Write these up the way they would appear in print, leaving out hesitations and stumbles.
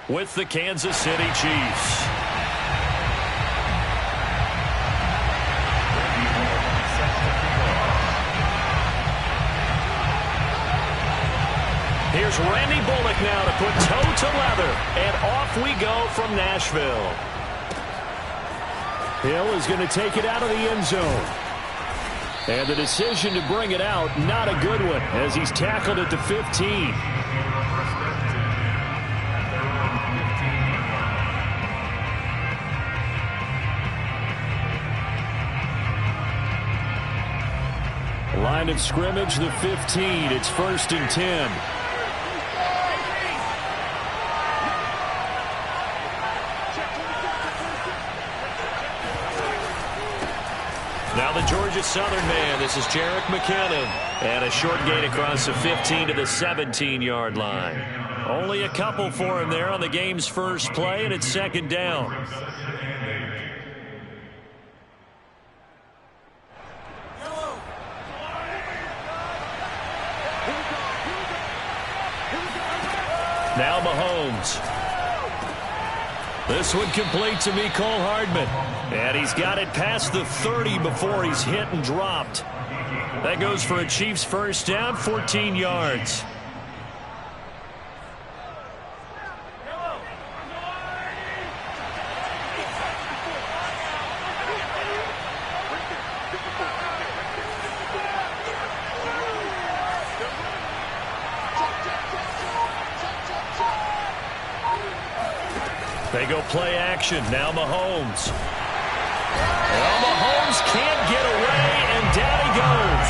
with the Kansas City Chiefs. Here's Randy Bullock now to put toe to leather, and off we go from Nashville. Hill is going to take it out of the end zone. And the decision to bring it out, not a good one, as he's tackled at the 15. Line of scrimmage, the 15. It's 1st and 10. Now the Georgia Southern man. This is Jerick McKinnon. And a short gain across the 15 to the 17-yard line. Only a couple for him there on the game's first play, and it's 2nd down. Now Mahomes. This one complete to Mecole Hardman. And he's got it past the 30 before he's hit and dropped. That goes for a Chiefs first down, 14 yards. They go play action. Now Mahomes. Well, Mahomes can't get away, and down he goes.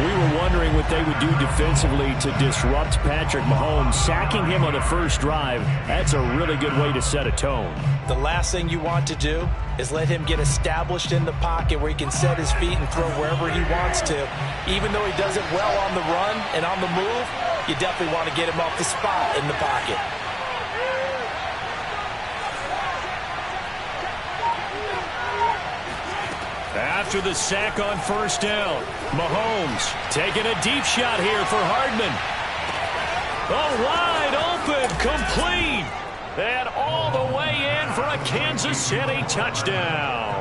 We were wondering what they would do defensively to disrupt Patrick Mahomes. Sacking him on the first drive, that's a really good way to set a tone. The last thing you want to do is let him get established in the pocket where he can set his feet and throw wherever he wants to. Even though he does it well on the run and on the move, you definitely want to get him off the spot in the pocket. After the sack on first down, Mahomes taking a deep shot here for Hardman. Oh, wide open, complete, and all the way in for a Kansas City touchdown.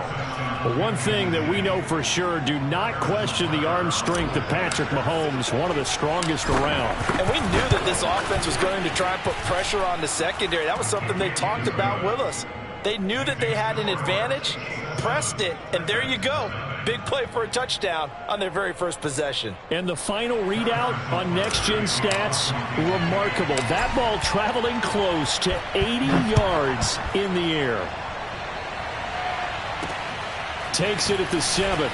But one thing that we know for sure, do not question the arm strength of Patrick Mahomes, one of the strongest around. And we knew that this offense was going to try and put pressure on the secondary. That was something they talked about with us. They knew that they had an advantage, pressed it, and there you go. Big play for a touchdown on their very first possession. And the final readout on Next Gen Stats, remarkable. That ball traveling close to 80 yards in the air. Takes it at the 7.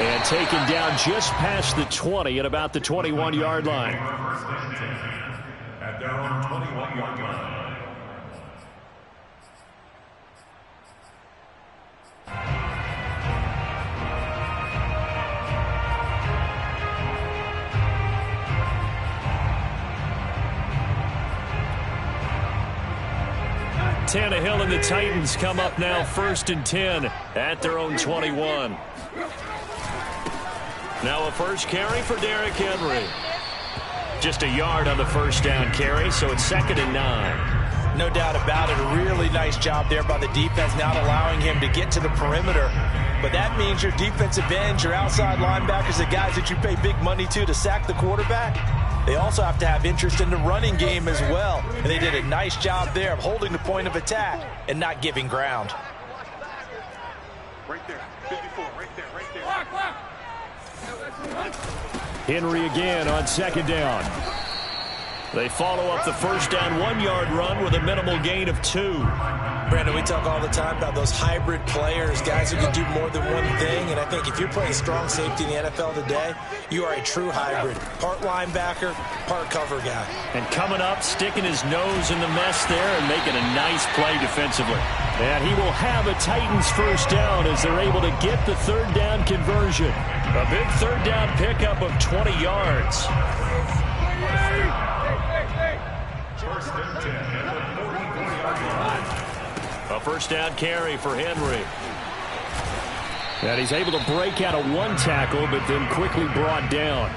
And taken down just past the 20 at about the 21-yard line. At their own 21-yard line. Tannehill and the Titans come up now 1st and 10 at their own 21. Now a first carry for Derrick Henry. Just a yard on the first down carry, so it's 2nd and 9. No doubt about it. A really nice job there by the defense, not allowing him to get to the perimeter. But that means your defensive ends, your outside linebackers, the guys that you pay big money to sack the quarterback, they also have to have interest in the running game as well. And they did a nice job there of holding the point of attack and not giving ground. Right there, 54, right there, right there. Henry again on 2nd down. They follow up the first down 1-yard run with a minimal gain of 2. Brandon, we talk all the time about those hybrid players, guys who can do more than one thing. And I think if you're playing strong safety in the NFL today, you are a true hybrid. Part linebacker, part cover guy. And coming up, sticking his nose in the mess there and making a nice play defensively. And he will have a Titans first down as they're able to get the 3rd down conversion. A big 3rd down pickup of 20 yards. First and 10 at the 44-yard line. A first down carry for Henry. And he's able to break out of one tackle, but then quickly brought down.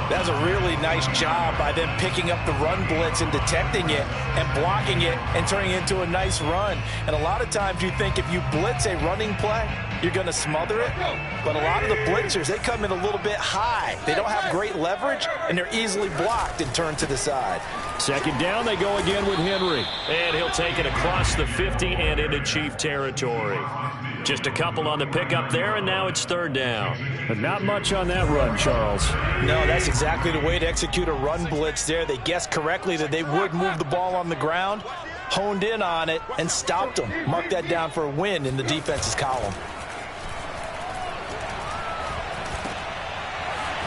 That's a really nice job by them picking up the run blitz and detecting it and blocking it and turning it into a nice run. And a lot of times you think if you blitz a running play, you're going to smother it. But a lot of the blitzers, they come in a little bit high. They don't have great leverage, and they're easily blocked and turned to the side. Second down, they go again with Henry. And he'll take it across the 50 and into Chief territory. Just a couple on the pickup there, and now it's third down. But not much on that run, Charles. No, that's exactly the way to execute a run blitz there. They guessed correctly that they would move the ball on the ground, honed in on it, and stopped them. Mark that down for a win in the defense's column.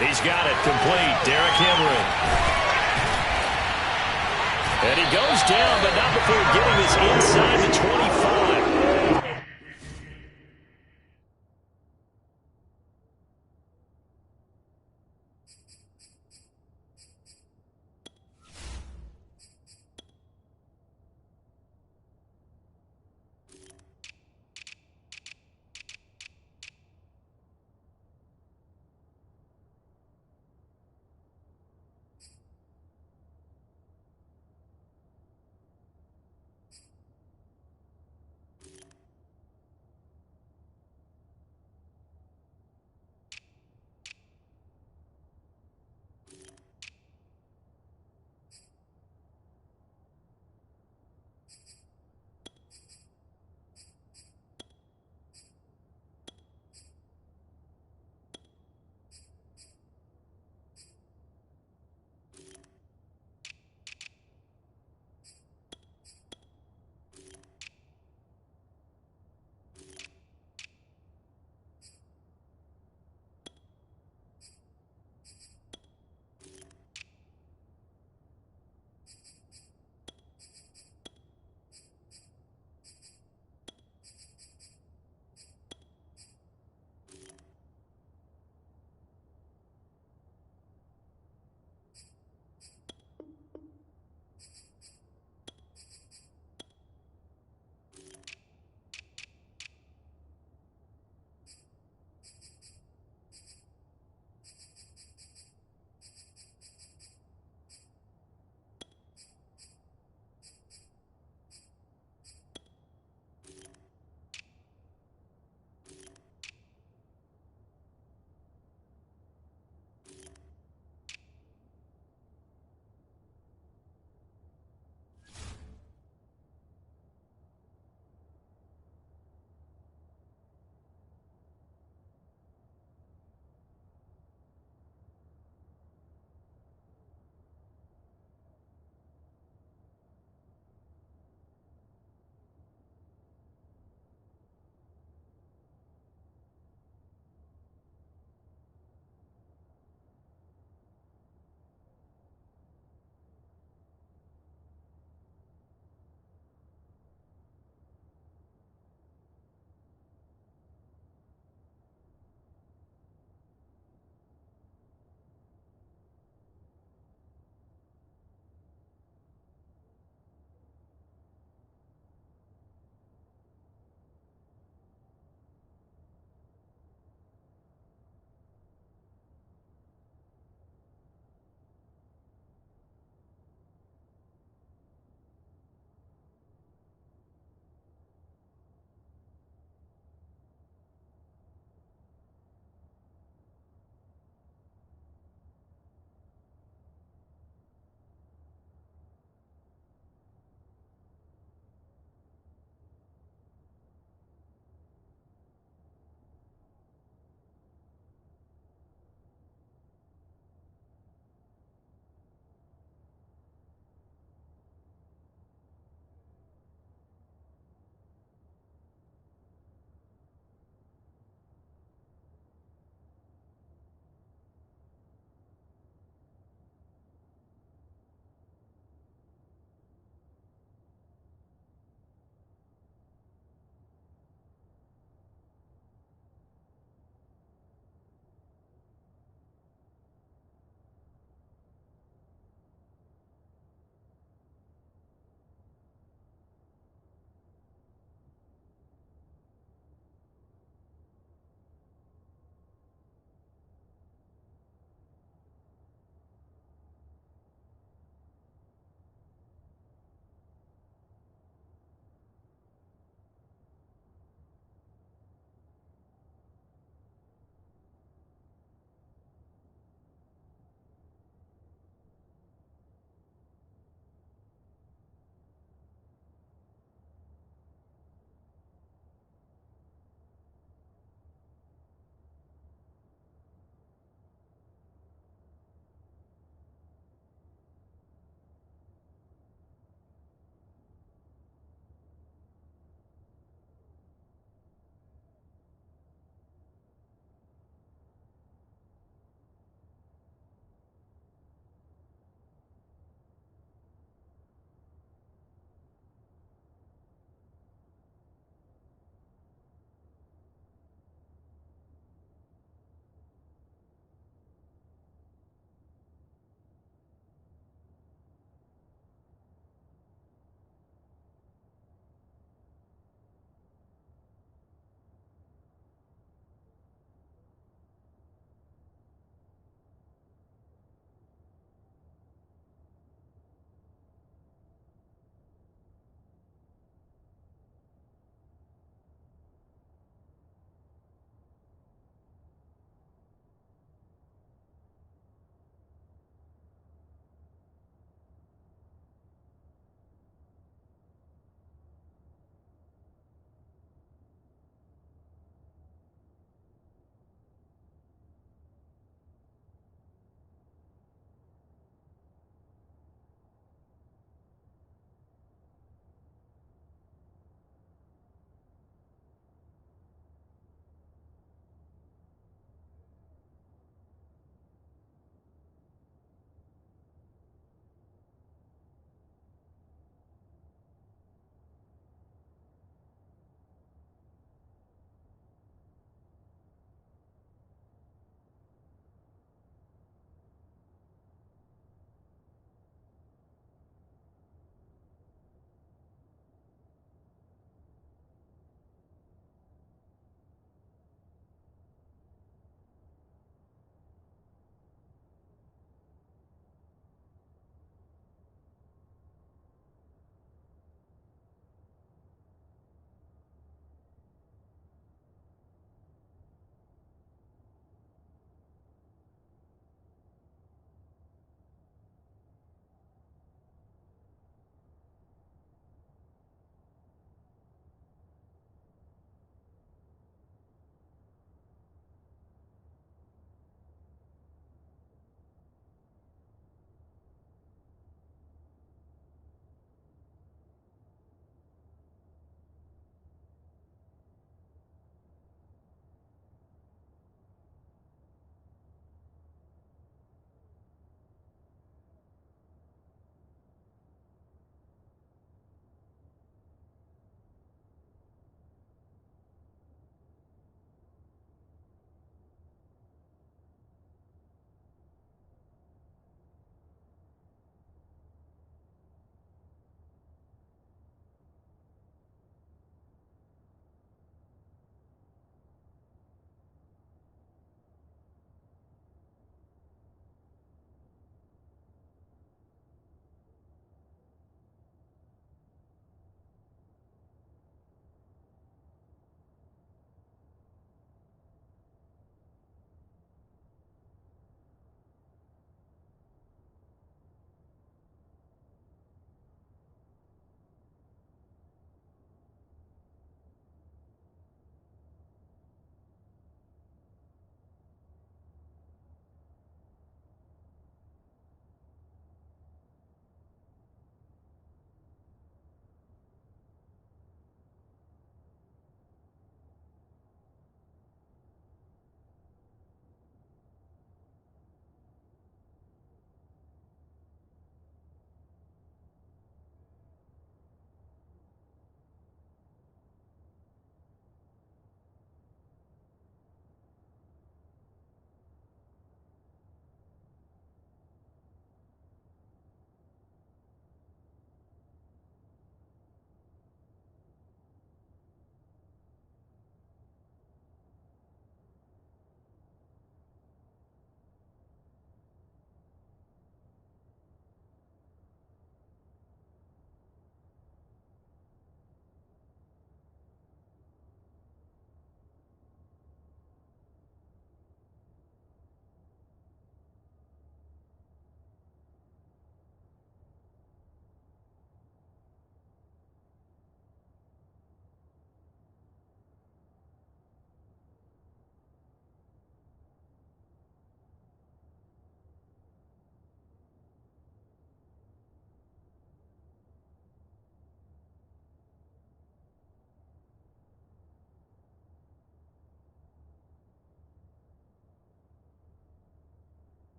He's got it complete. Derrick Henry. And he goes down, but not before getting this inside the 25.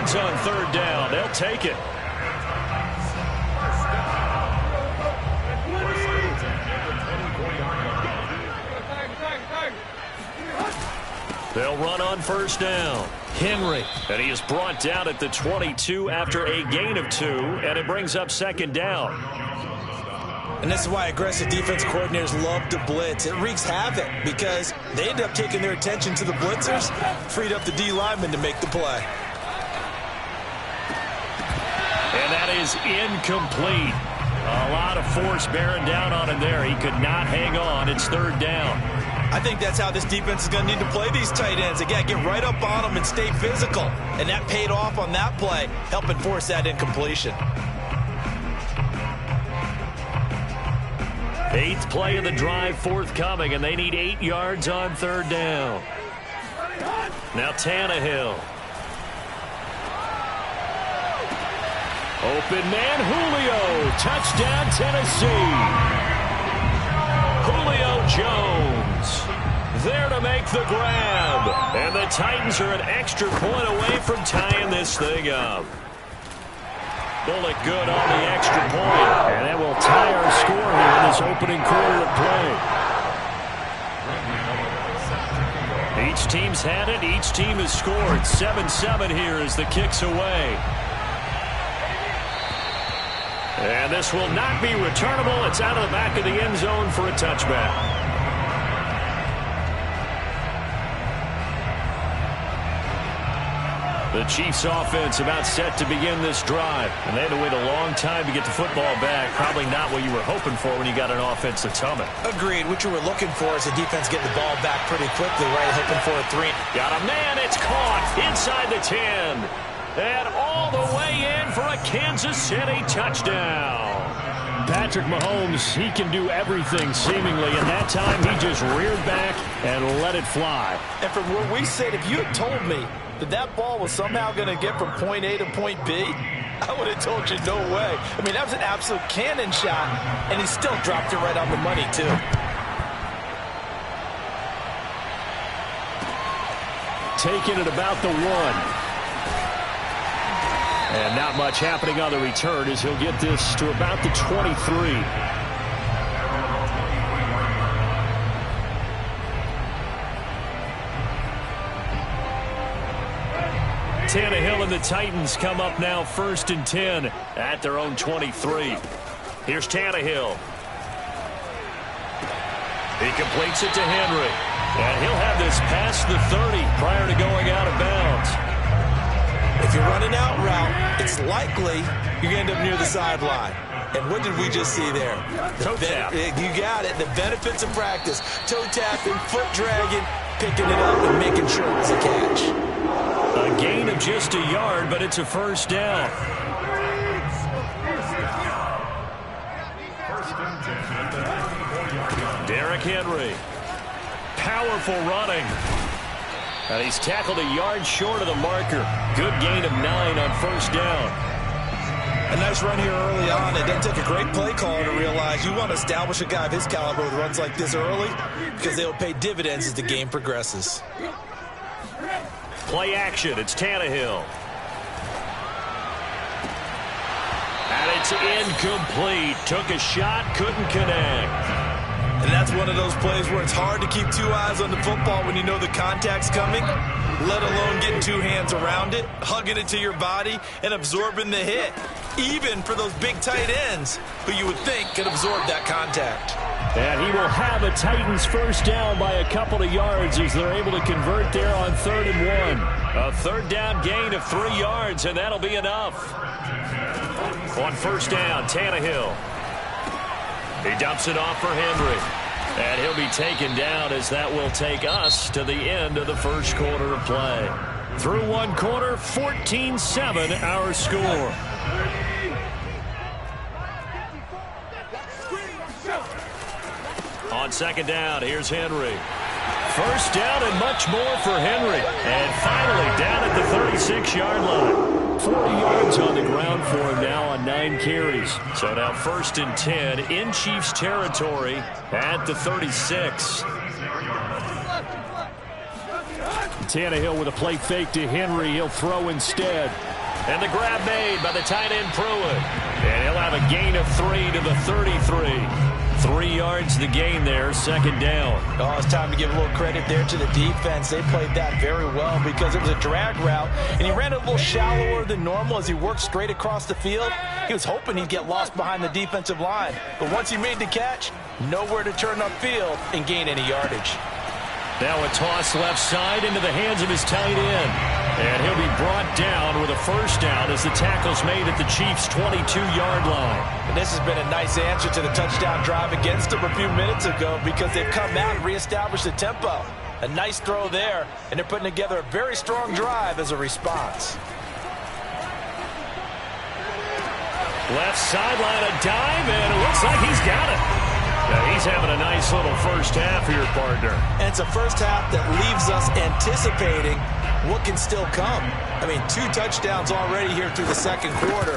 yards on third down. They'll take it. They'll run on first down. Henry. And he is brought down at the 22 after a gain of 2, and it brings up second down. And this is why aggressive defense coordinators love to blitz. It wreaks havoc because they end up taking their attention to the blitzers, freed up the D lineman to make the play. And that is incomplete. A lot of force bearing down on him there. He could not hang on. It's third down. I think that's how this defense is going to need to play these tight ends. They got to get right up on them and stay physical. And that paid off on that play, helping force that incompletion. 8th play of the drive forthcoming, and they need 8 yards on third down. Now Tannehill. Open man, Julio. Touchdown, Tennessee. Julio Jones there to make the grab. And the Titans are an extra point away from tying this thing up. Bullock good on the extra point. And that will tie our score here in this opening quarter of play. Each team's had it. Each team has scored. 7-7 here as the kick's away. And this will not be returnable. It's out of the back of the end zone for a touchback. The Chiefs offense about set to begin this drive. And they had to wait a long time to get the football back. Probably not what you were hoping for when you got an offensive tumming. Agreed. What you were looking for is the defense getting the ball back pretty quickly, right? Hoping for a 3. Got a man. It's caught inside the 10. And all the way in for a Kansas City touchdown. Patrick Mahomes, he can do everything seemingly, and that time he just reared back and let it fly. And from where we sit, if you had told me that that ball was somehow going to get from point A to point B, I would have told you no way. I mean, that was an absolute cannon shot, and he still dropped it right on the money, too. Taking it about the 1. And not much happening on the return as he'll get this to about the 23. Tannehill and the Titans come up now 1st and 10 at their own 23. Here's Tannehill. He completes it to Henry. And he'll have this past the 30 prior to going out of bounds. If you're running out route, it's likely you're going to end up near the sideline. And what did we just see there? Toe tap. You got it. The benefits of practice. Toe tapping, foot dragging, picking it up and making sure it was a catch. A gain of just a yard, but it's a first down. Derrick Henry. Powerful running. And he's tackled a yard short of the marker. Good gain of 9 on first down. A nice run here early on. It doesn't take a great play caller to realize you want to establish a guy of his caliber with runs like this early because they will pay dividends as the game progresses. Play action. It's Tannehill. And it's incomplete. Took a shot, couldn't connect. And that's one of those plays where it's hard to keep 2 eyes on the football when you know the contact's coming, let alone getting 2 hands around it, hugging it to your body, and absorbing the hit, even for those big tight ends who you would think could absorb that contact. And he will have a Titans first down by a couple of yards as they're able to convert there on 3rd and 1. A third down gain of 3 yards, and that'll be enough. On first down, Tannehill. He dumps it off for Henry. And he'll be taken down as that will take us to the end of the first quarter of play. Through 1 quarter, 14-7 our score. On second down, here's Henry. First down and much more for Henry. And finally down at the 36-yard line. 40 yards on the ground for him now on 9 carries. So now 1st and 10 in Chiefs territory at the 36. Tannehill with a play fake to Henry. He'll throw instead. And the grab made by the tight end Pruitt. And he'll have a gain of 3 to the 33. 3 yards the gain there, second down. Oh, it's time to give a little credit there to the defense. They played that very well because it was a drag route, and he ran it a little shallower than normal as he worked straight across the field. He was hoping he'd get lost behind the defensive line, but once he made the catch, nowhere to turn upfield and gain any yardage. Now a toss left side into the hands of his tight end. And he'll be brought down with a first down as the tackle's made at the Chiefs' 22-yard line. And this has been a nice answer to the touchdown drive against them a few minutes ago because they've come out and reestablished the tempo. A nice throw there, and they're putting together a very strong drive as a response. Left sideline, a dive, and it looks like he's got it. Now he's having a nice little first half here, partner. And it's a first half that leaves us anticipating what can still come. I mean, 2 touchdowns already here through the second quarter.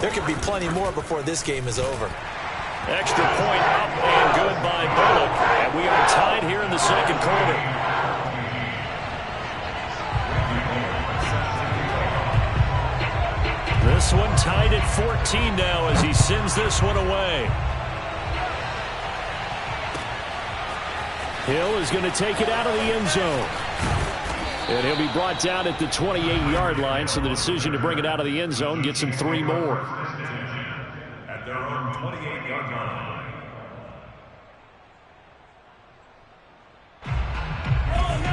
There could be plenty more before this game is over. Extra point up and good by Bullock. And we are tied here in the second quarter. This one tied at 14 now as he sends this one away. Hill is going to take it out of the end zone. And he'll be brought down at the 28-yard line, so the decision to bring it out of the end zone gets him 3 more. At their own 28-yard line.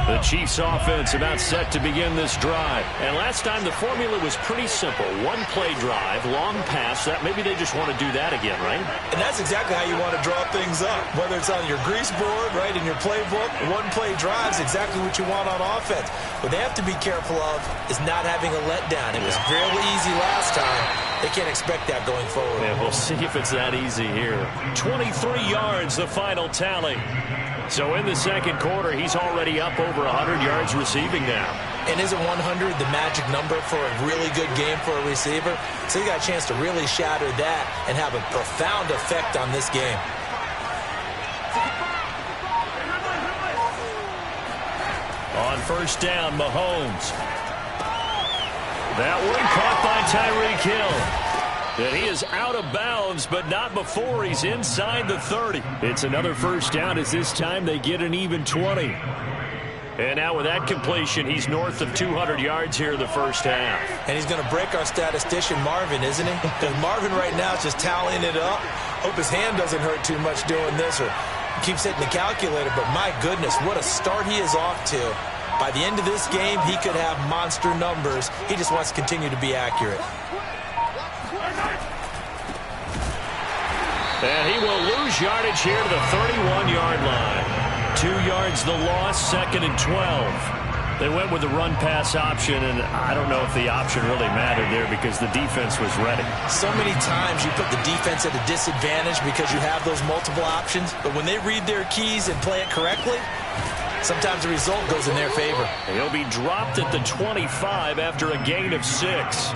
The Chiefs offense about set to begin this drive. And last time the formula was pretty simple. 1-play drive, long pass. That maybe they just want to do that again, right? And that's exactly how you want to draw things up. Whether it's on your grease board, right, in your playbook, 1-play drive is exactly what you want on offense. What they have to be careful of is not having a letdown. It was fairly easy last time. They can't expect that going forward. Yeah, we'll see if it's that easy here. 23 yards, the final tally. So in the second quarter, he's already up over 100 yards receiving now. And isn't 100 the magic number for a really good game for a receiver? So you got a chance to really shatter that and have a profound effect on this game. On first down, Mahomes. That one caught by Tyreek Hill. And he is out of bounds, but not before he's inside the 30. It's another first down as this time they get an even 20. And now with that completion, he's north of 200 yards here in the first half. And he's going to break our statistician, Marvin, isn't he? Because Marvin right now is just tallying it up. Hope his hand doesn't hurt too much doing this or keeps hitting the calculator. But my goodness, what a start he is off to. By the end of this game, he could have monster numbers. He just wants to continue to be accurate. And he will lose yardage here to the 31-yard line. 2 yards the loss, second and 12. They went with the run-pass option, and I don't know if the option really mattered there because the defense was ready. So many times you put the defense at a disadvantage because you have those multiple options, but when they read their keys and play it correctly, sometimes the result goes in their favor. He'll be dropped at the 25 after a gain of 6.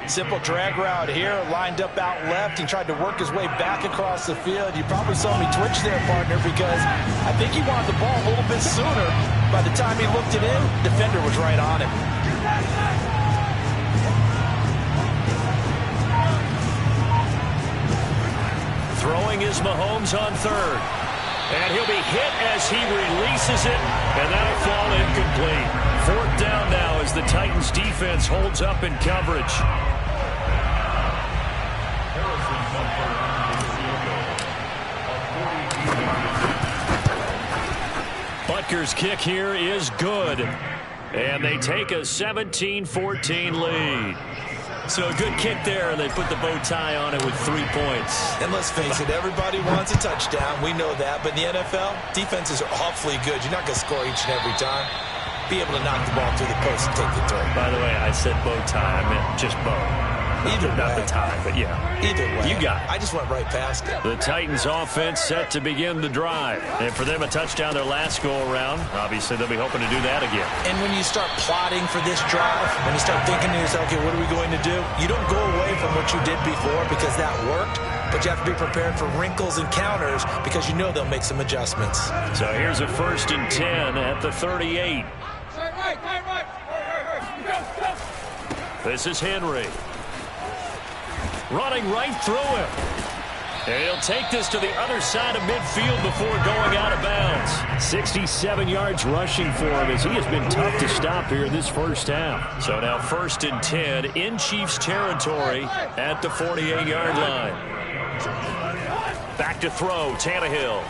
Simple drag route here, lined up out left. He tried to work his way back across the field. You probably saw me twitch there, partner, because I think he wanted the ball a little bit sooner. By the time he looked it in, the defender was right on him. Throwing is Mahomes on third. And he'll be hit as he releases it, and that'll fall incomplete. Fourth down now as the Titans defense holds up in coverage. Butker's kick here is good. And they take a 17-14 lead. So a good kick there, and they put the bow tie on it with 3 points. And let's face it, everybody wants a touchdown. We know that. But in the NFL, defenses are awfully good. You're not going to score each and every time. Be able to knock the ball through the post and take the throw. By the way, I said bow tie. I meant just bow. Either not way. the tie, but yeah. Either way. You got it. I just went right past it. The Titans offense set to begin the drive. And for them, a touchdown their last go-around. Obviously, they'll be hoping to do that again. And when you start plotting for this drive, when you start thinking to yourself, okay, what are we going to do? You don't go away from what you did before because that worked. But you have to be prepared for wrinkles and counters because you know they'll make some adjustments. So here's a 1st and 10 at the 38. This is Henry. Running right through him. And he'll take this to the other side of midfield before going out of bounds. 67 yards rushing for him as he has been tough to stop here this first half. So now 1st and 10 in Chiefs territory at the 48-yard line. Back to throw, Tannehill.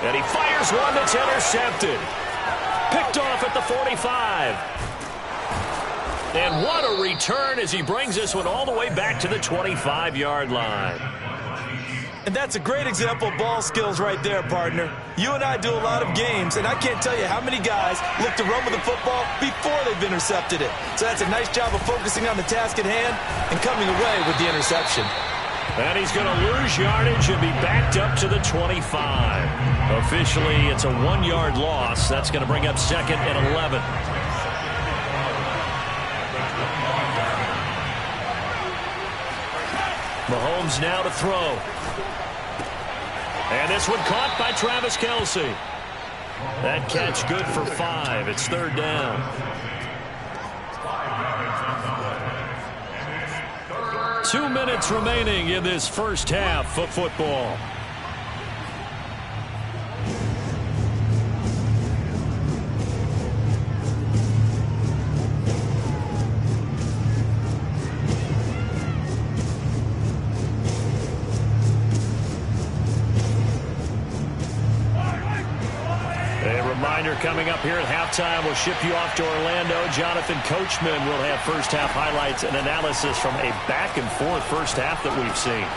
And he fires one that's intercepted. Picked off at the 45. And what a return as he brings this one all the way back to the 25-yard line. And that's a great example of ball skills right there, partner. You and I do a lot of games, and I can't tell you how many guys look to run with the football before they've intercepted it. So that's a nice job of focusing on the task at hand and coming away with the interception. And he's going to lose yardage and be backed up to the 25. Officially, it's a 1-yard loss. That's going to bring up 2nd and 11. Mahomes now to throw. And this one caught by Travis Kelce. That catch good for 5. It's 3rd down. Two minutes remaining in this first half of football. Coming up here at halftime, we'll ship you off to Orlando. Jonathan Coachman will have first-half highlights and analysis from a back-and-forth first half that we've seen.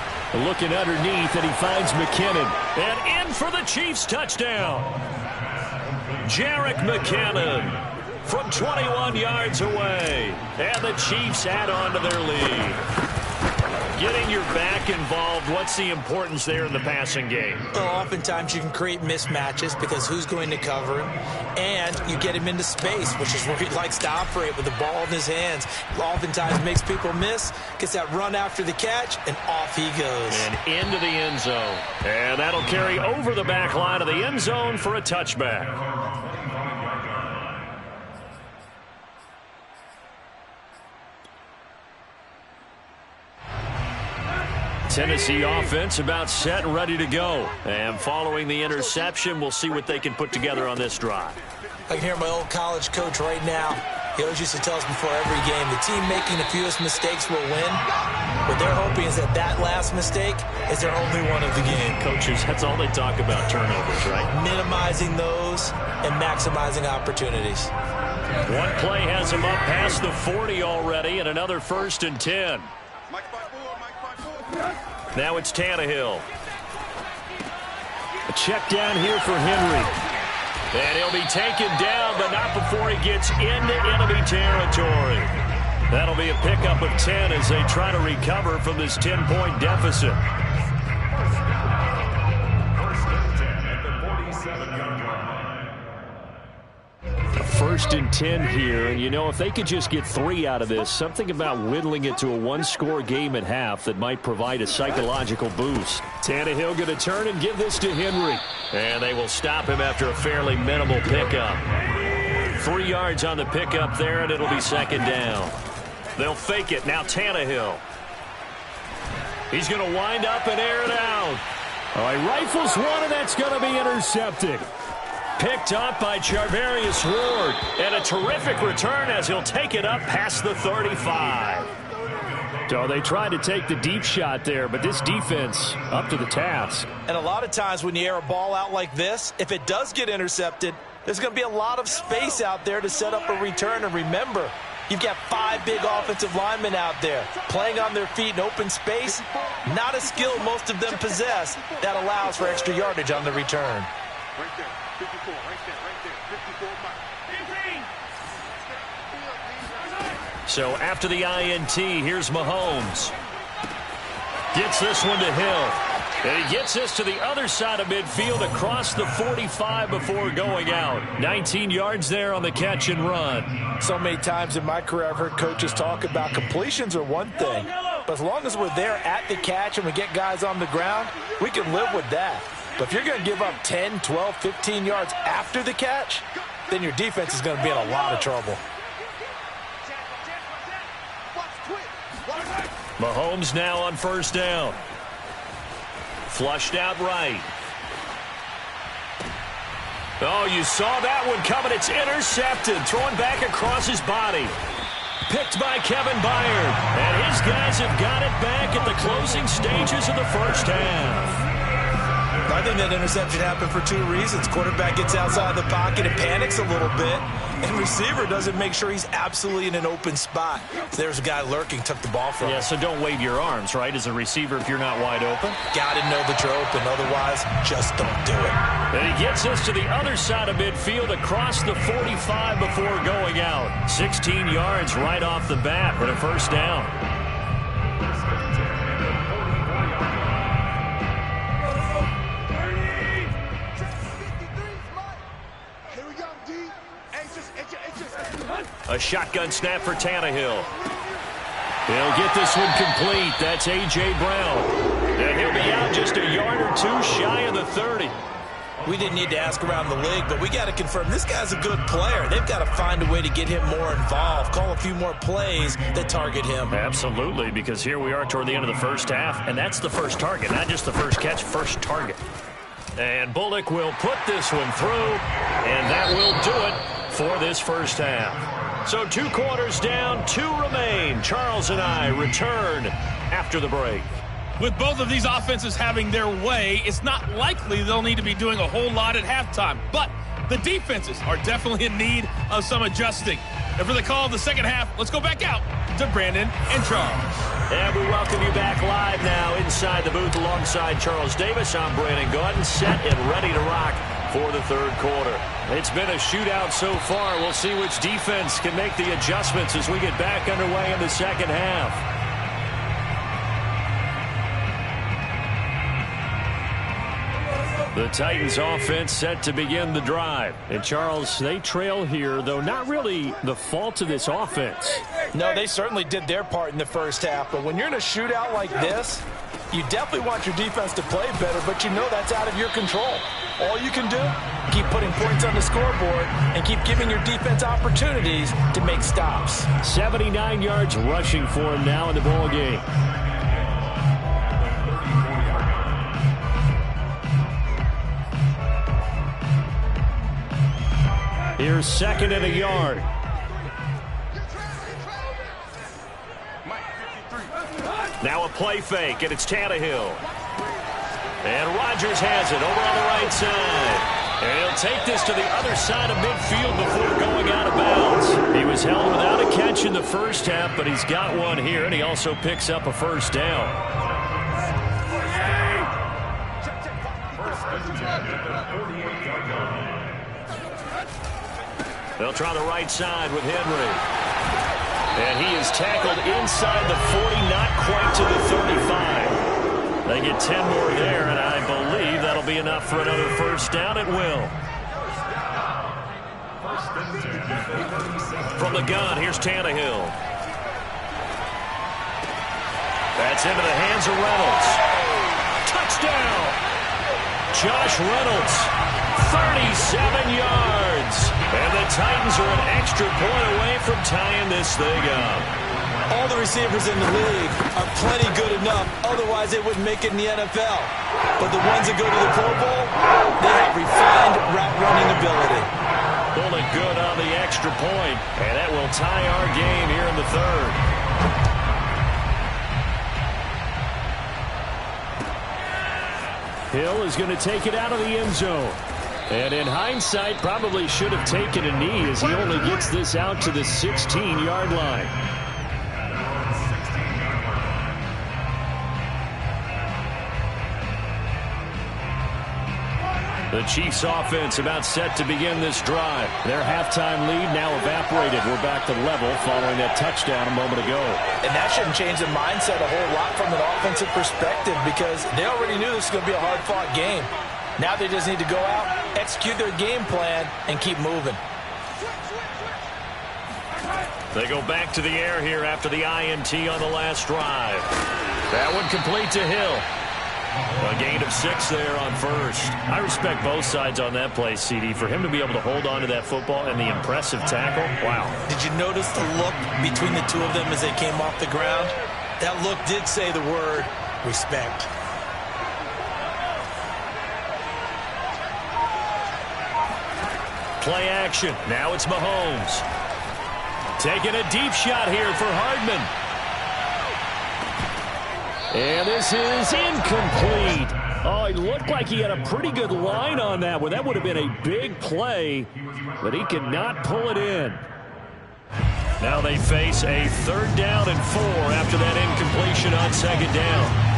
Looking underneath, and he finds McKinnon. And in for the Chiefs touchdown. Jerick McKinnon from 21 yards away. And the Chiefs add on to their lead. Getting your back involved, what's the importance there in the passing game? Well, oftentimes you can create mismatches because who's going to cover him? And you get him into space, which is where he likes to operate with the ball in his hands. Oftentimes makes people miss, gets that run after the catch, and off he goes. And into the end zone. And that'll carry over the back line of the end zone for a touchback. Tennessee offense about set and ready to go. And following the interception, we'll see what they can put together on this drive. I can hear my old college coach right now. He always used to tell us before every game, the team making the fewest mistakes will win. What they're hoping is that last mistake is their only one of the game. Coaches, that's all they talk about, turnovers, right? Minimizing those and maximizing opportunities. One play has him up past the 40 already, and another 1st and 10. Now it's Tannehill. A check down here for Henry. And he'll be taken down, but not before he gets into enemy territory. That'll be a pickup of 10 as they try to recover from this 10-point deficit. First and 10 at the 47-yard line. 1st and 10 here, and you know, if they could just get 3 out of this, something about whittling it to a 1-score game at half that might provide a psychological boost. Tannehill going to turn and give this to Henry. And they will stop him after a fairly minimal pickup. 3 yards on the pickup there, and it'll be 2nd down. They'll fake it. Now Tannehill. He's going to wind up and air it out. All right, rifles one, and that's going to be intercepted. Picked up by Charvarius Ward. And a terrific return as he'll take it up past the 35. So they tried to take the deep shot there, but this defense up to the task. And a lot of times when you air a ball out like this, if it does get intercepted, there's going to be a lot of space out there to set up a return. And remember, you've got 5 big offensive linemen out there playing on their feet in open space. Not a skill most of them possess that allows for extra yardage on the return. Right there, 54, right there, 54 back. So after the INT, here's Mahomes. Gets this one to Hill. And he gets this to the other side of midfield across the 45 before going out. 19 yards there on the catch and run. So many times in my career I've heard coaches talk about completions are one thing. But as long as we're there at the catch and we get guys on the ground, we can live with that. But if you're going to give up 10, 12, 15 yards after the catch, then your defense is going to be in a lot of trouble. Mahomes now on first down. Flushed out right. Oh, you saw that one coming. It's intercepted. Throwing back across his body. Picked by Kevin Byard. And his guys have got it back at the closing stages of the first half. I think that interception happened for two reasons. Quarterback gets outside the pocket and panics a little bit, and receiver doesn't make sure he's absolutely in an open spot. So there's a guy lurking, took the ball from him. Yeah, so don't wave your arms, right, as a receiver if you're not wide open. Got to know that you're open. Otherwise, just don't do it. And he gets us to the other side of midfield across the 45 before going out. 16 yards right off the bat for the first down. A shotgun snap for Tannehill. He'll get this one complete. That's A.J. Brown. And he'll be out just a yard or two shy of the 30. We didn't need to ask around the league, but we got to confirm this guy's a good player. They've got to find a way to get him more involved, call a few more plays that target him. Absolutely, because here we are toward the end of the first half, and that's the first target, not just the first catch, first target. And Bullock will put this one through, and that will do it for this first half. So 2 quarters down, 2 remain. Charles and I return after the break. With both of these offenses having their way, it's not likely they'll need to be doing a whole lot at halftime. But the defenses are definitely in need of some adjusting. And for the call of the second half, let's go back out to Brandon and Charles. And we welcome you back live now inside the booth alongside Charles Davis. I'm Brandon Gordon, set and ready to rock for the third quarter. It's been a shootout so far. We'll see which defense can make the adjustments as we get back underway in the second half. The Titans offense set to begin the drive. And Charles, they trail here, though not really the fault of this offense. No, they certainly did their part in the first half. But when you're in a shootout like this, you definitely want your defense to play better, but you know that's out of your control. All you can do, keep putting points on the scoreboard and keep giving your defense opportunities to make stops. 79 yards rushing for him now in the ball game. Here's second and a yard. Now a play fake, and it's Tannehill. And Rodgers has it over on the right side. And he'll take this to the other side of midfield before going out of bounds. He was held without a catch in the first half, but he's got one here, and he also picks up a first down. They'll try the right side with Henry. And he is tackled inside the 40, not quite to the 35. They get 10 more there, and I believe that'll be enough for another first down. It will. From the gun, here's Tannehill. That's into the hands of Reynolds. Touchdown! Josh Reynolds, 37 yards. And the Titans are an extra point away from tying this thing up. All the receivers in the league are plenty good enough, otherwise they wouldn't make it in the NFL. But the ones that go to the Pro Bowl, they have refined route running ability. Bullock good on the extra point, and that will tie our game here in the third. Hill is going to take it out of the end zone. And in hindsight, probably should have taken a knee as he only gets this out to the 16-yard line. The Chiefs offense about set to begin this drive. Their halftime lead now evaporated. We're back to level following that touchdown a moment ago. And that shouldn't change the mindset a whole lot from an offensive perspective because they already knew this was going to be a hard-fought game. Now they just need to go out, execute their game plan, and keep moving. They go back to the air here after the INT on the last drive. That one complete to Hill. A gain of 6 there on first. I respect both sides on that play, CD. For him to be able to hold on to that football and the impressive tackle, wow. Did you notice the look between the two of them as they came off the ground? That look did say the word respect. Play action. Now it's Mahomes. Taking a deep shot here for Hardman. And this is incomplete. Oh, it looked like he had a pretty good line on that one. That would have been a big play, but he could not pull it in. Now they face a 3rd down and 4 after that incompletion on 2nd down.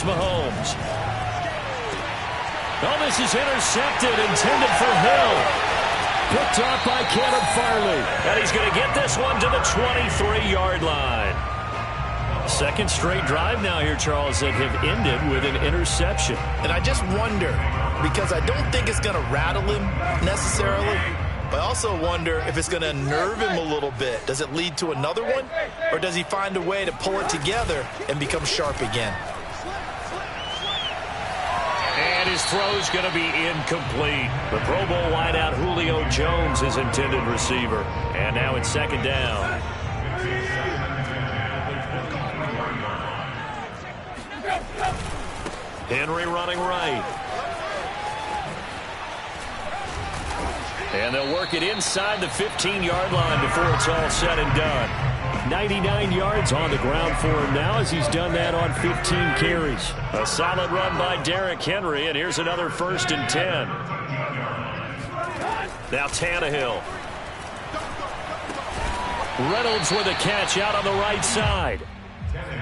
Mahomes. Oh, this is intercepted, intended for Hill. Picked off by Caleb Farley. And he's going to get this one to the 23-yard line. 2nd straight drive now here, Charles, that have ended with an interception. And I just wonder, because I don't think it's going to rattle him necessarily, but I also wonder if it's going to nerve him a little bit. Does it lead to another one? Or does he find a way to pull it together and become sharp again? And his throw's going to be incomplete. The Pro Bowl wideout Julio Jones is intended receiver. And now it's 2nd down. Henry running right. And they'll work it inside the 15-yard line before it's all said and done. 99 yards on the ground for him now as he's done that on 15 carries. A solid run by Derrick Henry, and here's another 1st and 10. Now Tannehill. Reynolds with a catch out on the right side.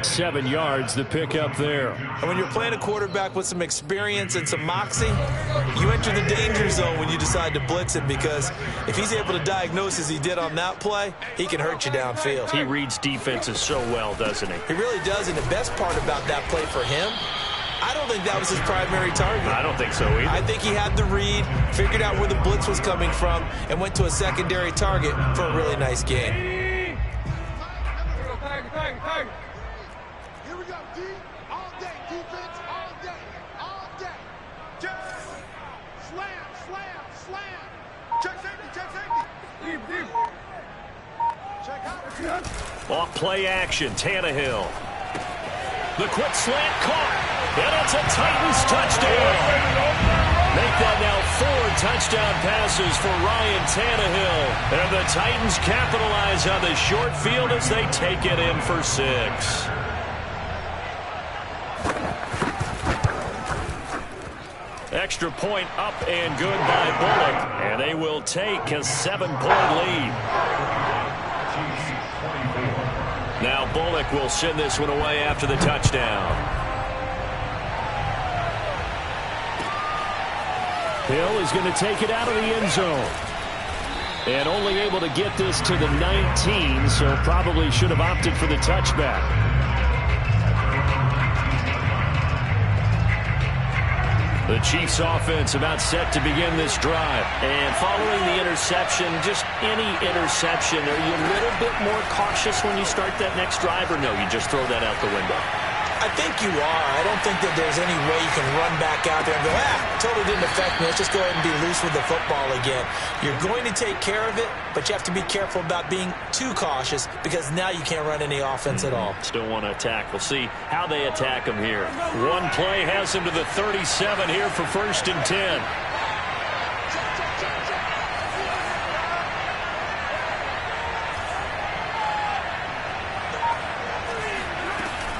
7 yards the pickup there. And when you're playing a quarterback with some experience and some moxie, you enter the danger zone when you decide to blitz him, because if he's able to diagnose as he did on that play, he can hurt you downfield. He reads defenses so well, doesn't he? He really does, and the best part about that play for him, I don't think that was his primary target. I don't think so either. I think he had the read, figured out where the blitz was coming from, and went to a secondary target for a really nice gain. Off play action, Tannehill. The quick slant caught, and it's a Titans touchdown. Make that now 4 touchdown passes for Ryan Tannehill. And the Titans capitalize on the short field as they take it in for 6. Extra point up and good by Bullock. And they will take a 7-point lead. Now Bullock will send this one away after the touchdown. Hill is going to take it out of the end zone. And only able to get this to the 19, so probably should have opted for the touchback. The Chiefs offense about set to begin this drive. And following the interception, just any interception, are you a little bit more cautious when you start that next drive, or no, you just throw that out the window? I think you are. I don't think that there's any way you can run back out there and go, totally didn't affect me. Let's just go ahead and be loose with the football again. You're going to take care of it, but you have to be careful about being too cautious, because now you can't run any offense at all. Still want to attack. We'll see how they attack him here. One play has him to the 37 here for 1st and 10.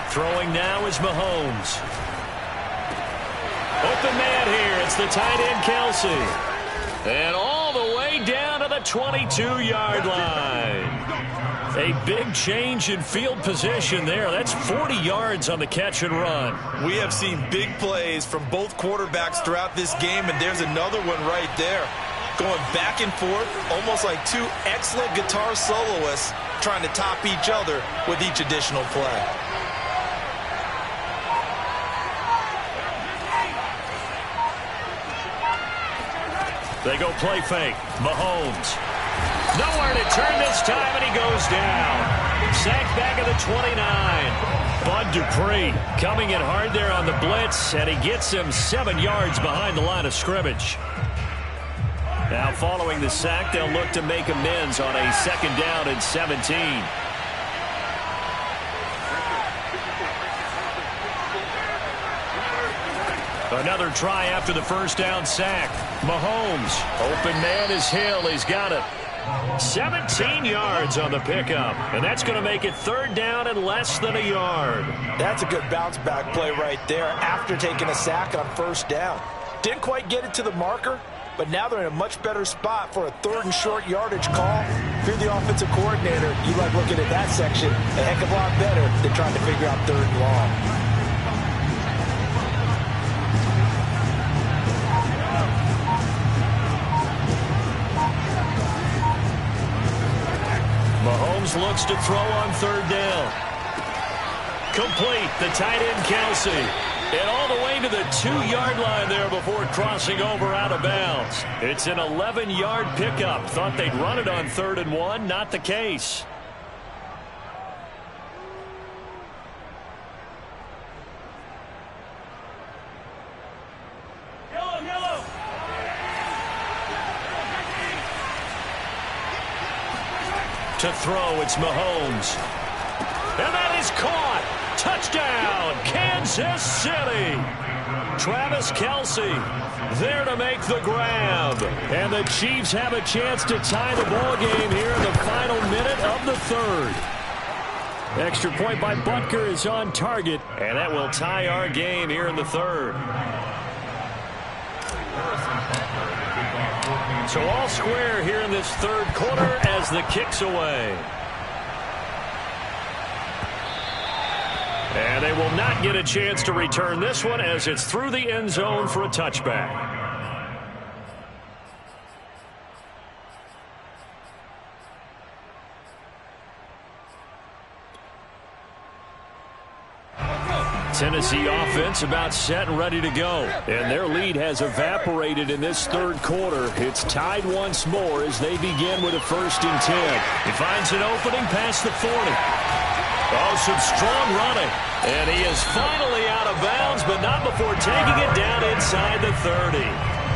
Throwing now is Mahomes. Open man here. It's the tight end, Kelsey. And all the way down to the 22-yard line. A big change in field position there. That's 40 yards on the catch and run. We have seen big plays from both quarterbacks throughout this game, and there's another one right there. Going back and forth, almost like two excellent guitar soloists trying to top each other with each additional play. They go play fake. Mahomes. Nowhere to turn this time, and he goes down. Sacked back at the 29. Bud Dupree coming in hard there on the blitz, and he gets him 7 yards behind the line of scrimmage. Now following the sack, they'll look to make amends on a 2nd down and 17. Another try after the 1st down sack. Mahomes, open man is Hill. He's got it. 17 yards on the pickup, and that's going to make it 3rd down and less than a yard. That's a good bounce-back play right there after taking a sack on 1st down. Didn't quite get it to the marker, but now they're in a much better spot for a 3rd and short yardage call. If you're the offensive coordinator, you like looking at that section a heck of a lot better than trying to figure out 3rd and long. Mahomes looks to throw on 3rd down. Complete, the tight end Kelsey. And all the way to the 2-yard line there before crossing over out of bounds. It's an 11-yard pickup. Thought they'd run it on 3rd and 1. Not the case. To throw, it's Mahomes. And that is caught. Touchdown, Kansas City. Travis Kelce there to make the grab. And the Chiefs have a chance to tie the ball game here in the final minute of the 3rd. Extra point by Butker is on target, and that will tie our game here in the 3rd. So all square here in this 3rd quarter as the kick's away. And they will not get a chance to return this one as it's through the end zone for a touchback. Tennessee offense about set and ready to go. And their lead has evaporated in this 3rd quarter. It's tied once more as they begin with a 1st and 10. He finds an opening past the 40. Oh, some strong running. And he is finally out of bounds, but not before taking it down inside the 30.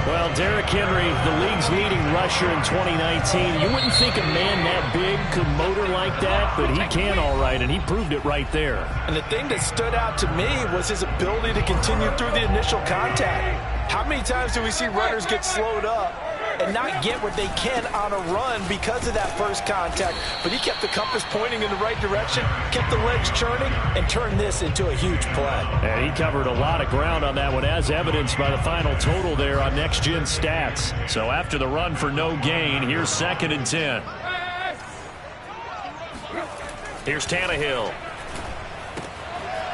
Well, Derrick Henry, the league's leading rusher in 2019. You wouldn't think a man that big could motor like that, but he can all right, and he proved it right there. And the thing that stood out to me was his ability to continue through the initial contact. How many times do we see runners get slowed up and not get what they can on a run because of that first contact? But he kept the compass pointing in the right direction, kept the legs churning, and turned this into a huge play. And he covered a lot of ground on that one, as evidenced by the final total there on Next Gen Stats. So after the run for no gain, here's 2nd and 10. Here's Tannehill.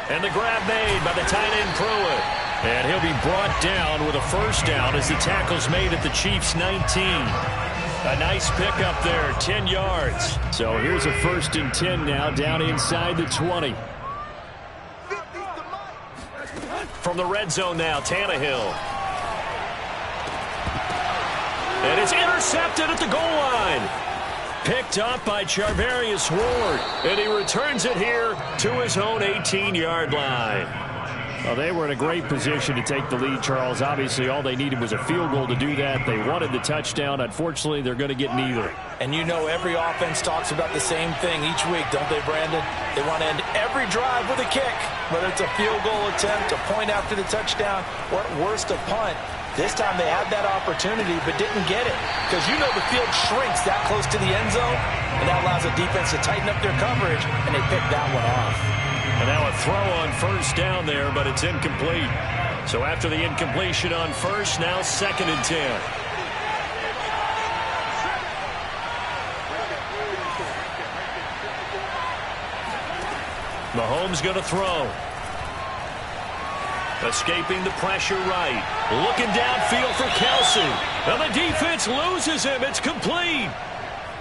And the grab made by the tight end Pruitt. And he'll be brought down with a 1st down as the tackle's made at the Chiefs' 19. A nice pickup there, 10 yards. So here's a 1st and 10 now down inside the 20. From the red zone now, Tannehill. And it's intercepted at the goal line. Picked up by Charvarius Ward. And he returns it here to his own 18-yard line. Well, they were in a great position to take the lead, Charles. Obviously, all they needed was a field goal to do that. They wanted the touchdown. Unfortunately, they're going to get neither. And you know every offense talks about the same thing each week, don't they, Brandon? They want to end every drive with a kick, whether it's a field goal attempt, a point after the touchdown, or at worst, a punt. This time they had that opportunity but didn't get it because you know the field shrinks that close to the end zone, and that allows the defense to tighten up their coverage, and they picked that one off. And now a throw on 1st down there, but it's incomplete. So after the incompletion on 1st, now 2nd and 10. Mahomes going to throw. Escaping the pressure right. Looking downfield for Kelce. And the defense loses him. It's complete.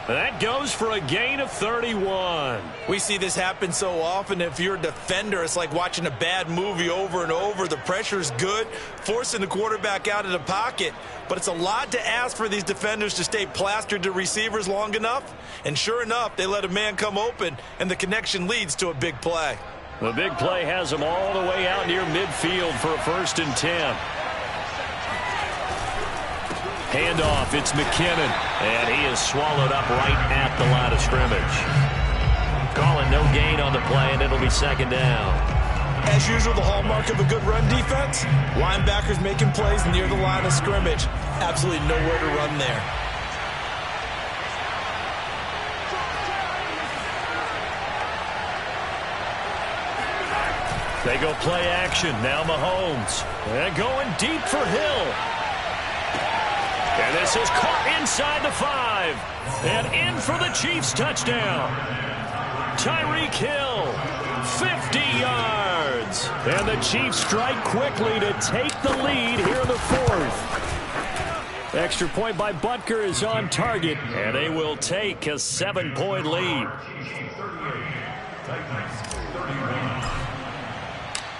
That goes for a gain of 31. We see this happen so often. If you're a defender, it's like watching a bad movie over and over. The pressure's good, forcing the quarterback out of the pocket. But it's a lot to ask for these defenders to stay plastered to receivers long enough. And sure enough, they let a man come open, and the connection leads to a big play. The big play has him all the way out near midfield for a 1st and 10. Handoff, it's McKinnon, and he is swallowed up right at the line of scrimmage. Calling no gain on the play, and it'll be 2nd down. As usual, the hallmark of a good run defense, linebackers making plays near the line of scrimmage. Absolutely nowhere to run there. They go play action. Now Mahomes. And going deep for Hill. And this is caught inside the 5. And in for the Chiefs touchdown. Tyreek Hill, 50 yards. And the Chiefs strike quickly to take the lead here in the 4th. Extra point by Butker is on target. And they will take a 7-point lead.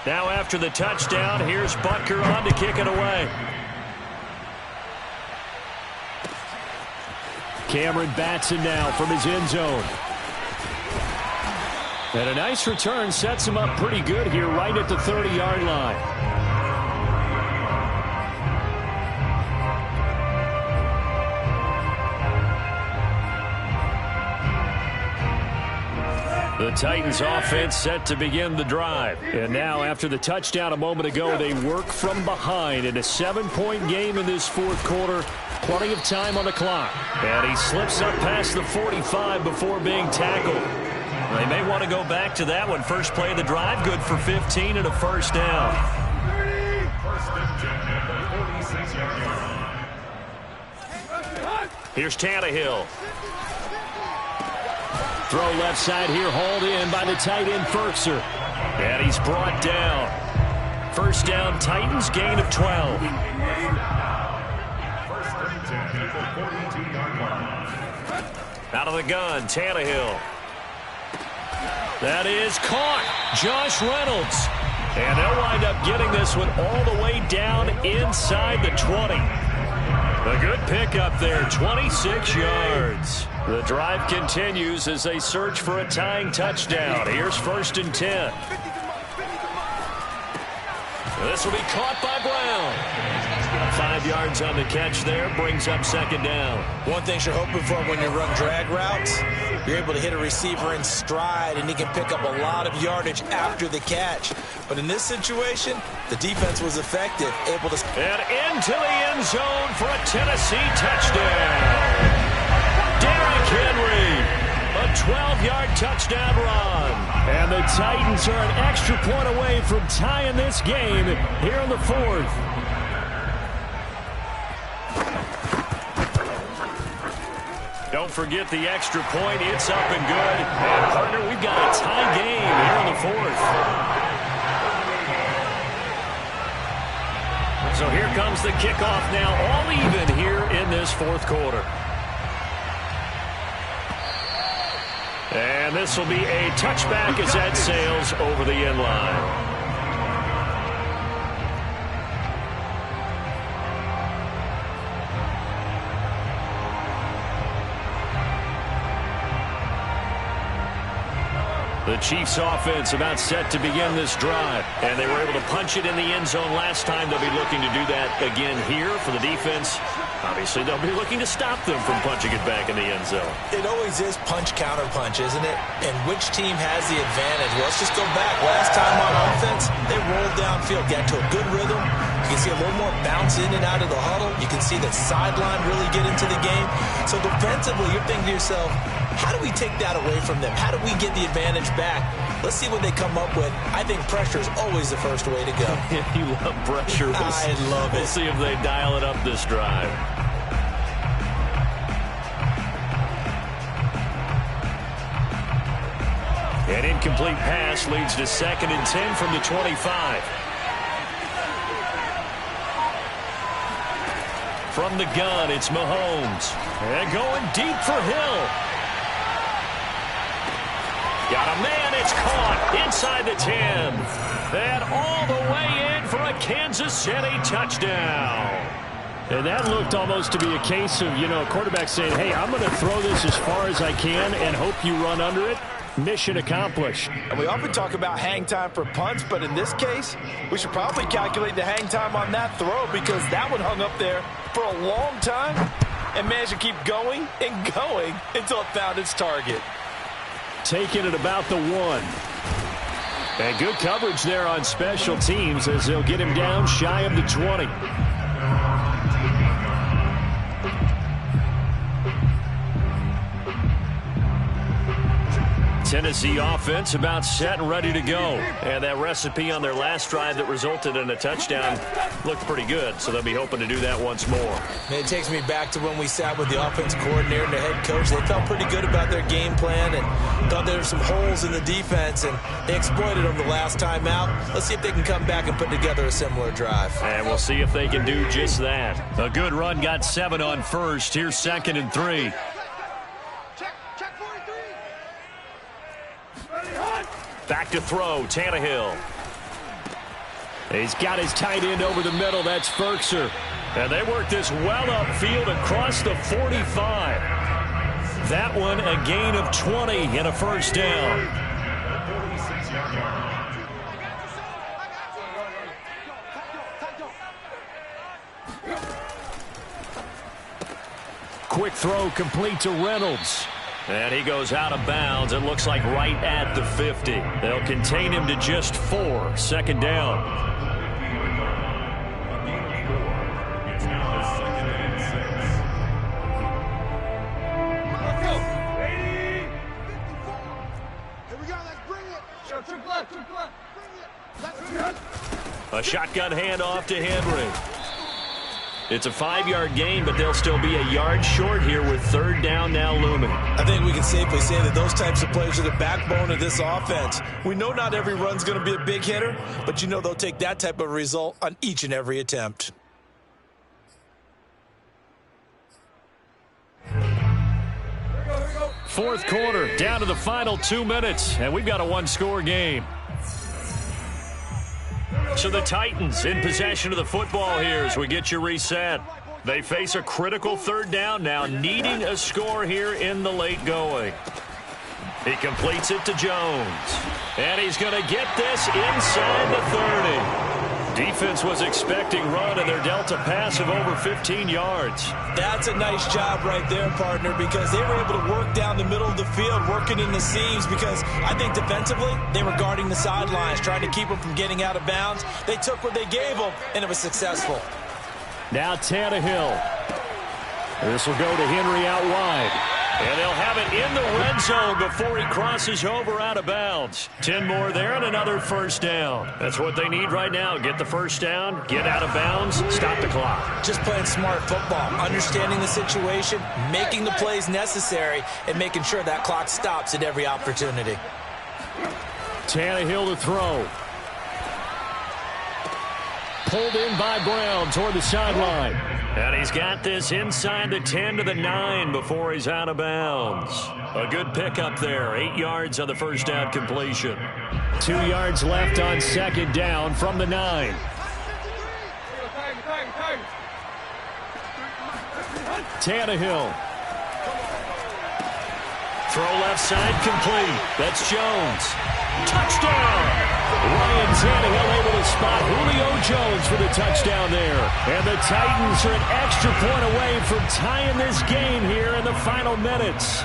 Now after the touchdown, here's Butker on to kick it away. Cameron Batson now from his end zone. And a nice return sets him up pretty good here right at the 30-yard line. The Titans offense set to begin the drive. And now after the touchdown a moment ago, they work from behind in a 7-point game in this 4th quarter. Plenty of time on the clock. And he slips up past the 45 before being tackled. They may want to go back to that one. First play of the drive, good for 15 and a 1st down. 1st and 10 at the 46-yard line. Here's Tannehill. Throw left side here, hauled in by the tight end Ferkser. And he's brought down. 1st down, Titans, gain of 12. 1st and 10 at the 42-yard line. Out of the gun, Tannehill. That is caught. Josh Reynolds. And they'll wind up getting this one all the way down inside the 20. A good pickup there, 26 yards. The drive continues as they search for a tying touchdown. Here's 1st and 10. This will be caught by Brown. 5 yards on the catch there, brings up 2nd down. One thing you're hoping for when you run drag routes, you're able to hit a receiver in stride, and he can pick up a lot of yardage after the catch. But in this situation, the defense was effective, able to... And into the end zone for a Tennessee touchdown. Derrick Henry, a 12-yard touchdown run. And the Titans are an extra point away from tying this game here in the 4th. Don't forget the extra point. It's up and good. And, partner, we've got a tie game here in the 4th. So here comes the kickoff now, all even here in this 4th quarter. And this will be a touchback as that sails over the end line. The Chiefs offense about set to begin this drive. And they were able to punch it in the end zone last time. They'll be looking to do that again here for the defense. Obviously, they'll be looking to stop them from punching it back in the end zone. It always is punch-counter-punch, isn't it? And which team has the advantage? Well, let's just go back. Last time on offense, they rolled downfield, got to a good rhythm. You can see a little more bounce in and out of the huddle. You can see the sideline really get into the game. So defensively, you're thinking to yourself, how do we take that away from them? How do we get the advantage back? Let's see what they come up with. I think pressure is always the first way to go. You love pressure. I love it. We'll see if they dial it up this drive. An incomplete pass leads to 2nd and 10 from the 25. From the gun, it's Mahomes. And going deep for Hill. Got a man, it's caught inside the 10. And all the way in for a Kansas City touchdown. And that looked almost to be a case of, a quarterback saying, hey, I'm going to throw this as far as I can and hope you run under it. mission accomplished. And we often talk about hang time for punts, but in this case, we should probably calculate the hang time on that throw because that one hung up there for a long time and managed to keep going and going until it found its target. Taking it about the 1. And good coverage there on special teams as they'll get him down shy of the 20. Tennessee offense about set and ready to go. And that recipe on their last drive that resulted in a touchdown looked pretty good, so they'll be hoping to do that once more. Man, it takes me back to when we sat with the offense coordinator and the head coach. They felt pretty good about their game plan and thought there were some holes in the defense, and they exploited them the last time out. Let's see if they can come back and put together a similar drive. And we'll see if they can do just that. A good run got 7 on first. Here's 2nd and 3. Back to throw, Tannehill. He's got his tight end over the middle. That's Ferkser. And they work this well upfield across the 45. That one a gain of 20 and a first down. Quick throw complete to Reynolds. And he goes out of bounds. It looks like right at the 50. They'll contain him to just 4. 2nd down. It's now 2nd and 6. Here we go, let's bring it. Trick left. Bring it. A shotgun handoff to Henry. It's a 5-yard gain, but they'll still be a yard short here with 3rd down now looming. I think we can safely say that those types of plays are the backbone of this offense. We know not every run's going to be a big hitter, but you know they'll take that type of result on each and every attempt. Fourth quarter, down to the final 2 minutes, and we've got a 1-score game. So the Titans in possession of the football here as we get you reset. They face a critical 3rd down now, needing a score here in the late going. He completes it to Jones. And he's going to get this inside the 30. Defense was expecting run, and they're dealt a pass of over 15 yards. That's a nice job right there, partner, because they were able to work down the middle of the field, working in the seams, because I think defensively they were guarding the sidelines, trying to keep them from getting out of bounds. They took what they gave them, and it was successful. Now Tannehill. This will go to Henry out wide. And they'll have it in the red zone before he crosses over out of bounds. 10 more there and another first down. That's what they need right now. Get the first down, get out of bounds, stop the clock. Just playing smart football, understanding the situation, making the plays necessary, and making sure that clock stops at every opportunity. Tannehill to throw. Pulled in by Brown toward the sideline. And he's got this inside the 10 to the 9 before he's out of bounds. A good pickup there. 8 yards on the first down completion. 2 yards left on 2nd down from the 9. Tannehill. Throw left side complete. That's Jones. Touchdown! Ryan Tannehill able to spot Julio Jones for the touchdown there. And the Titans are an extra point away from tying this game here in the final minutes.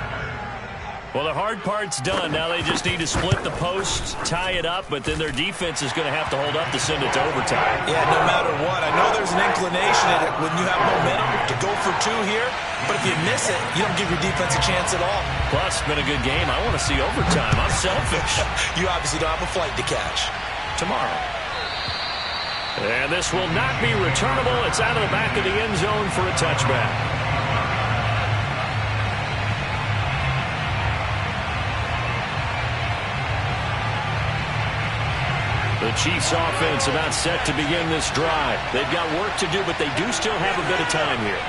Well, the hard part's done. Now they just need to split the posts, tie it up, but then their defense is going to have to hold up to send it to overtime. Yeah, no matter what. I know there's an inclination in it when you have momentum to go for 2 here, but if you miss it, you don't give your defense a chance at all. Plus, it's been a good game. I want to see overtime. I'm selfish. You obviously don't have a flight to catch. Tomorrow. And this will not be returnable. It's out of the back of the end zone for a touchback. The Chiefs offense about set to begin this drive. They've got work to do, but they do still have a bit of time here.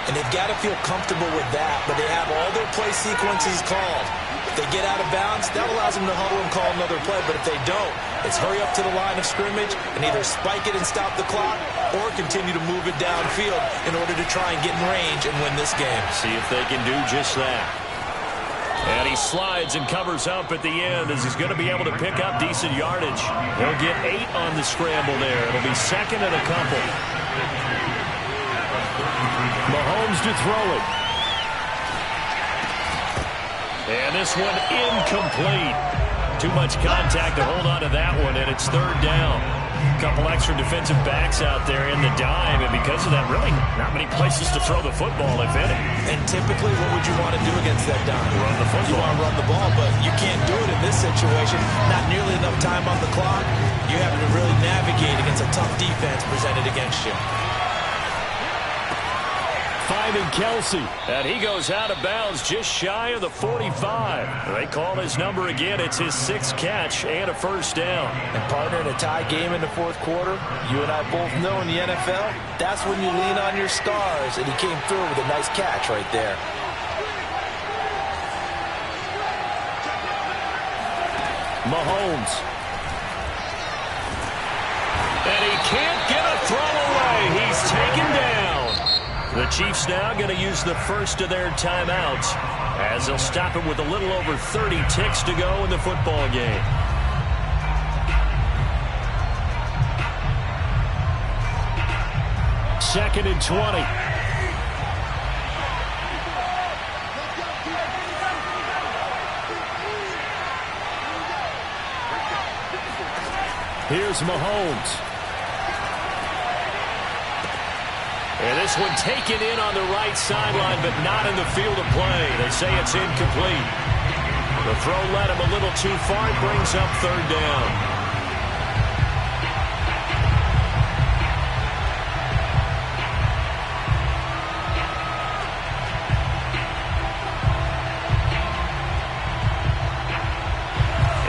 And they've got to feel comfortable with that, but they have all their play sequences called. If they get out of bounds, that allows them to huddle and call another play, but if they don't, it's hurry up to the line of scrimmage and either spike it and stop the clock or continue to move it downfield in order to try and get in range and win this game. See if they can do just that. And he slides and covers up at the end as he's going to be able to pick up decent yardage. He'll get 8 on the scramble there. It'll be second and a couple. Mahomes to throw it. And this one incomplete. Too much contact to hold on to that one, and it's third down. A couple extra defensive backs out there in the dime, and because of that, really not many places to throw the football, if any. And typically, what would you want to do against that dime? Run the football. You want to run the ball, but you can't do it in this situation. Not nearly enough time on the clock. You have to really navigate against a tough defense presented against you. Finding Kelsey, and he goes out of bounds just shy of the 45. They call his number again. It's his 6th catch and a first down. And partner, in a tie game in the fourth quarter, you and I both know in the NFL, that's when you lean on your stars, and he came through with a nice catch right there. Mahomes. And he can't get a throw away. He's taken down. The Chiefs now going to use the first of their timeouts as they'll stop it with a little over 30 ticks to go in the football game. Second and 20. Here's Mahomes. And this one taken in on the right sideline, but not in the field of play. They say it's incomplete. The throw led him a little too far. It brings up third down.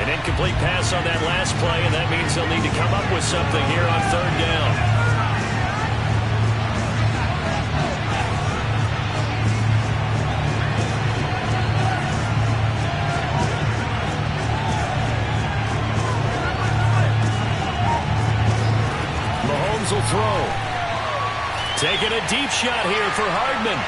An incomplete pass on that last play, and that means they'll need to come up with something here on third down. Will throw. Taking a deep shot here for Hardman.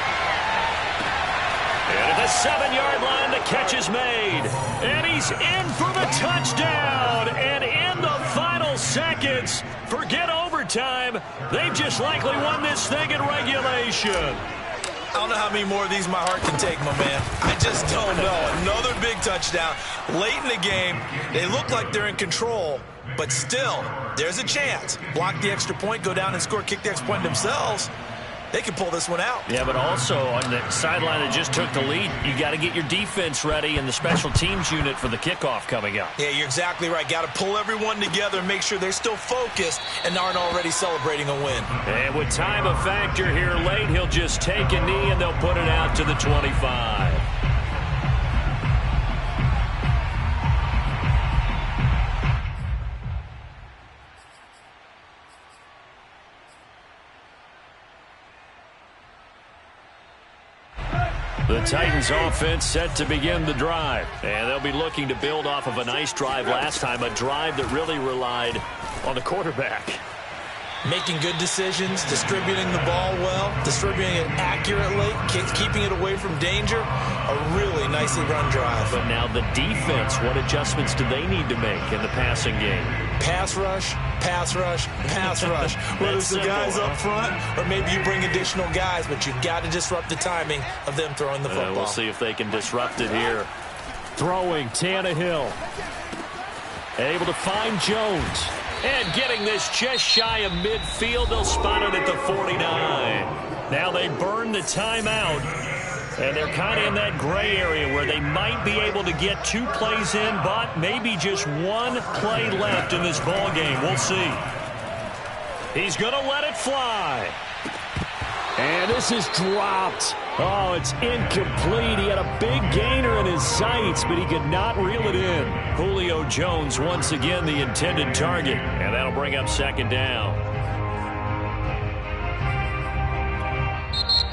And at the 7-yard line, the catch is made. And he's in for the touchdown. And in the final seconds, forget overtime. They've just likely won this thing in regulation. I don't know how many more of these my heart can take, my man. I just don't know. Another big touchdown. Late in the game, they look like they're in control. But still, there's a chance. Block the extra point, go down and score, kick the extra point themselves. They can pull this one out. Yeah, but also on the sideline that just took the lead, you got to get your defense ready and the special teams unit for the kickoff coming up. Yeah, you're exactly right. Got to pull everyone together and make sure they're still focused and aren't already celebrating a win. And with time a factor here late, he'll just take a knee and they'll put it out to the 25. The Titans offense set to begin the drive. And they'll be looking to build off of a nice drive last time, a drive that really relied on the quarterback. Making good decisions, distributing the ball well, distributing it accurately, keeping it away from danger. A really nicely run drive. But now the defense, what adjustments do they need to make in the passing game? Pass rush, pass rush, pass rush. Whether it's the guys up front or maybe you bring additional guys, but you've got to disrupt the timing of them throwing the football. We'll see if they can disrupt it here. Throwing, Tannehill. Able to find Jones. And getting this just shy of midfield, they'll spot it at the 49. Now they burn the timeout, and they're kind of in that gray area where they might be able to get 2 plays in, but maybe just 1 play left in this ball game. We'll see. He's going to let it fly. And this is dropped. Oh, it's incomplete. He had a big gainer in his sights, but he could not reel it in. Julio Jones once again the intended target, and that'll bring up second down.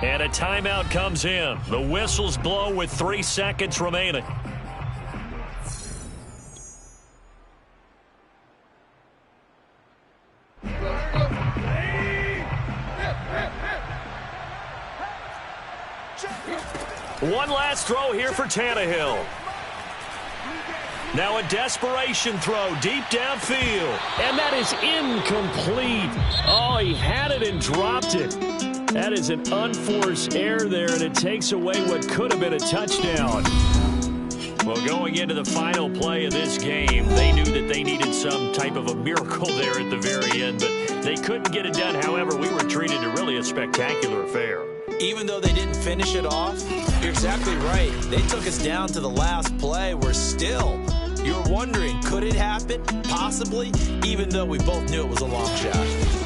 And a timeout comes in. The whistles blow with 3 seconds remaining. One last throw here for Tannehill. Now a desperation throw deep downfield. And that is incomplete. Oh, he had it and dropped it. That is an unforced error there, and it takes away what could have been a touchdown. Well, going into the final play of this game, they knew that they needed some type of a miracle there at the very end, but they couldn't get it done. However, we were treated to really a spectacular affair. Even though they didn't finish it off, you're exactly right. They took us down to the last play. We're still, you're wondering, could it happen? Possibly, even though we both knew it was a long shot.